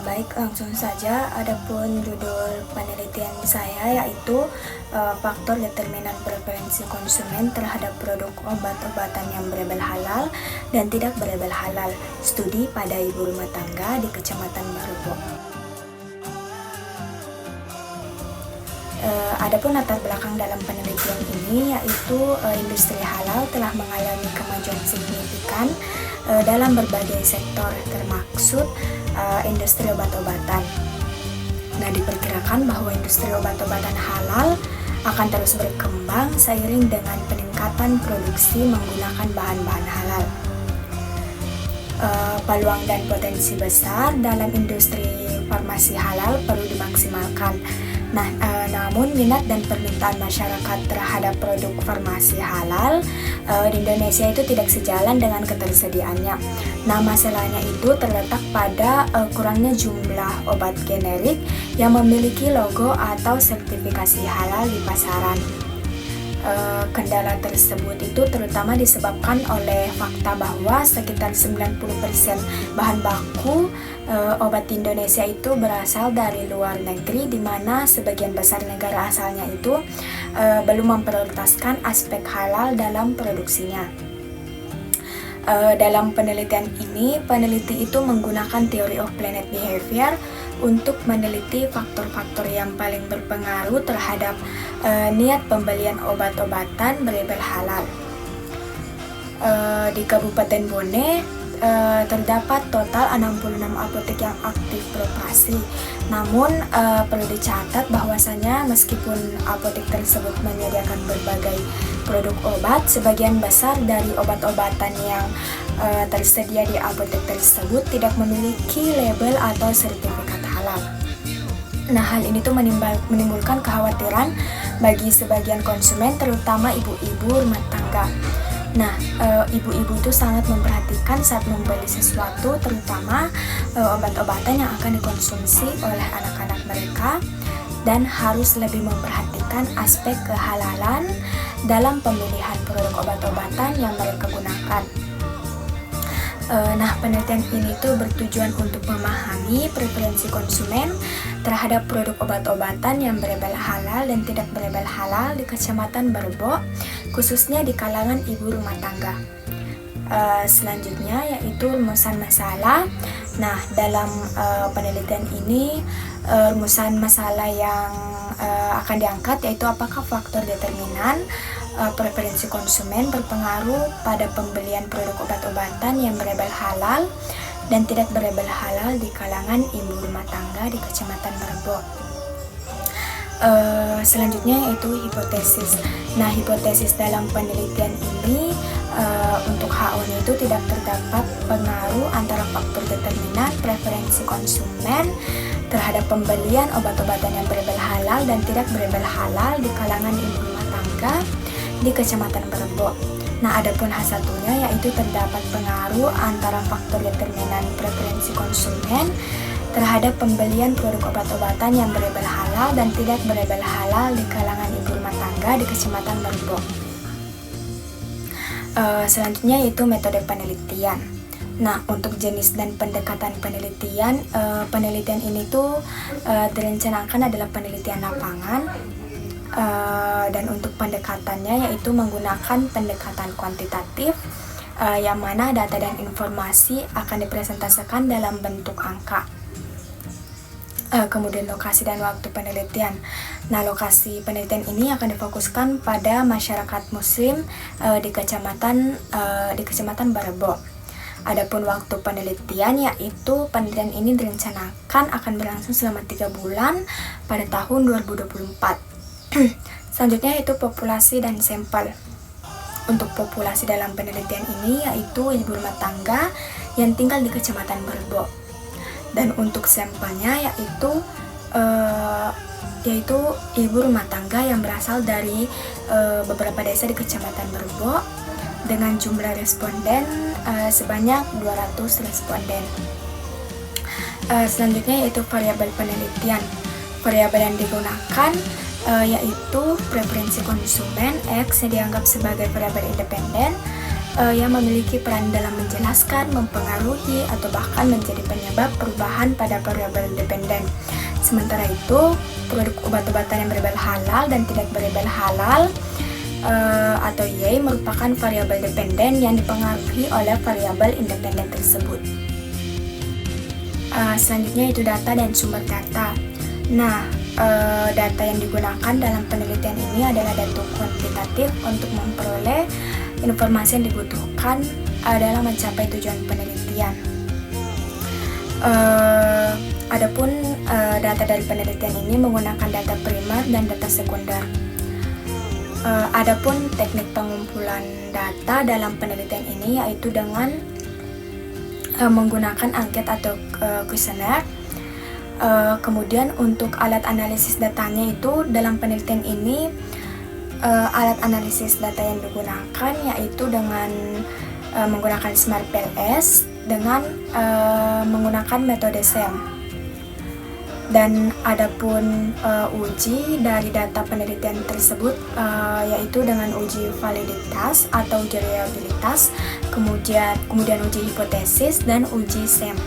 Baik, langsung saja. Adapun judul penelitian saya yaitu faktor determinan preferensi konsumen terhadap produk obat-obatan yang berlabel halal dan tidak berlabel halal. Studi pada ibu rumah tangga di Kecamatan Barubo. Adapun latar belakang dalam penelitian ini yaitu industri halal telah mengalami kemajuan signifikan dalam berbagai sektor termaksud industri obat-obatan. Nah, diperkirakan bahwa industri obat-obatan halal akan terus berkembang seiring dengan peningkatan produksi menggunakan bahan-bahan halal. Peluang dan potensi besar dalam industri farmasi halal perlu dimaksimalkan. Nah, namun minat dan permintaan masyarakat terhadap produk farmasi halal di Indonesia itu tidak sejalan dengan ketersediaannya. Nah, masalahnya itu terletak pada kurangnya jumlah obat generik yang memiliki logo atau sertifikasi halal di pasaran. Kendala tersebut itu terutama disebabkan oleh fakta bahwa sekitar 90% bahan baku obat di Indonesia itu berasal dari luar negeri, di mana sebagian besar negara asalnya itu belum memprioritaskan aspek halal dalam produksinya. Dalam penelitian ini, peneliti itu menggunakan Theory of Planet Behavior untuk meneliti faktor-faktor yang paling berpengaruh terhadap niat pembelian obat-obatan berlabel halal. Di Kabupaten Bone terdapat total 66 apotek yang aktif beroperasi. Namun perlu dicatat bahwasanya meskipun apotek tersebut menyediakan berbagai produk obat, sebagian besar dari obat-obatan yang tersedia di apotek tersebut tidak memiliki label atau sertifikat halal. Nah, hal ini tuh menimbulkan kekhawatiran bagi sebagian konsumen, terutama ibu-ibu rumah tangga. Nah, ibu-ibu itu sangat memperhatikan saat membeli sesuatu, terutama obat-obatan yang akan dikonsumsi oleh anak-anak mereka, dan harus lebih memperhatikan aspek kehalalan dalam pemilihan produk obat-obatan yang mereka gunakan. Nah, penelitian ini tuh bertujuan untuk memahami preferensi konsumen terhadap produk obat-obatan yang berlabel halal dan tidak berlabel halal di Kecamatan Barubo, khususnya di kalangan ibu rumah tangga. Selanjutnya yaitu rumusan masalah. Nah, dalam penelitian ini rumusan masalah yang akan diangkat yaitu apakah faktor determinan preferensi konsumen berpengaruh pada pembelian produk obat-obatan yang berlabel halal dan tidak berlabel halal di kalangan ibu rumah tangga di Kecamatan Barubo. Selanjutnya yaitu hipotesis. Nah, hipotesis dalam penelitian ini untuk HO-nya itu tidak terdapat pengaruh antara faktor determinan preferensi konsumen terhadap pembelian obat-obatan yang berlabel halal dan tidak berlabel halal di kalangan ibu rumah tangga di Kecamatan Barubo. Nah, adapun H1-nya yaitu terdapat pengaruh antara faktor determinan preferensi konsumen terhadap pembelian produk obat-obatan yang berlabel halal dan tidak berlabel halal di kalangan ibu rumah tangga di Kecamatan Barubo. Selanjutnya yaitu metode penelitian. Nah, untuk jenis dan pendekatan penelitian, penelitian ini tuh direncanakan adalah penelitian lapangan, dan untuk pendekatannya yaitu menggunakan pendekatan kuantitatif, yang mana data dan informasi akan dipresentasikan dalam bentuk angka. Kemudian lokasi dan waktu penelitian. Nah, lokasi penelitian ini akan difokuskan pada masyarakat Muslim di Kecamatan Barubo. Adapun waktu penelitian yaitu penelitian ini direncanakan akan berlangsung selama 3 bulan pada tahun 2024. Selanjutnya yaitu populasi dan sampel. Untuk populasi dalam penelitian ini yaitu ibu rumah tangga yang tinggal di Kecamatan Barubo. Dan untuk sampelnya yaitu ibu rumah tangga yang berasal dari beberapa desa di Kecamatan Barubo dengan jumlah responden sebanyak 200 responden. Selanjutnya yaitu variabel penelitian. Variabel yang digunakan yaitu preferensi konsumen X yang dianggap sebagai variabel independen yang memiliki peran dalam menjelaskan, mempengaruhi, atau bahkan menjadi penyebab perubahan pada variabel dependen. Sementara itu, produk obat-obatan yang berlabel halal dan tidak berlabel halal atau Y merupakan variabel dependen yang dipengaruhi oleh variabel independen tersebut. Selanjutnya itu data dan sumber data. Nah, data yang digunakan dalam penelitian ini adalah data kuantitatif untuk memperoleh informasi yang dibutuhkan dalam mencapai tujuan penelitian. Adapun data dari penelitian ini menggunakan data primer dan data sekunder. Adapun teknik pengumpulan data dalam penelitian ini yaitu dengan menggunakan angket atau kuesioner. Kemudian untuk alat analisis datanya itu dalam penelitian ini alat analisis data yang digunakan yaitu dengan menggunakan Smart PLS dengan menggunakan metode SEM. Dan adapun uji dari data penelitian tersebut yaitu dengan uji validitas atau uji reliabilitas, kemudian uji hipotesis dan uji SEM.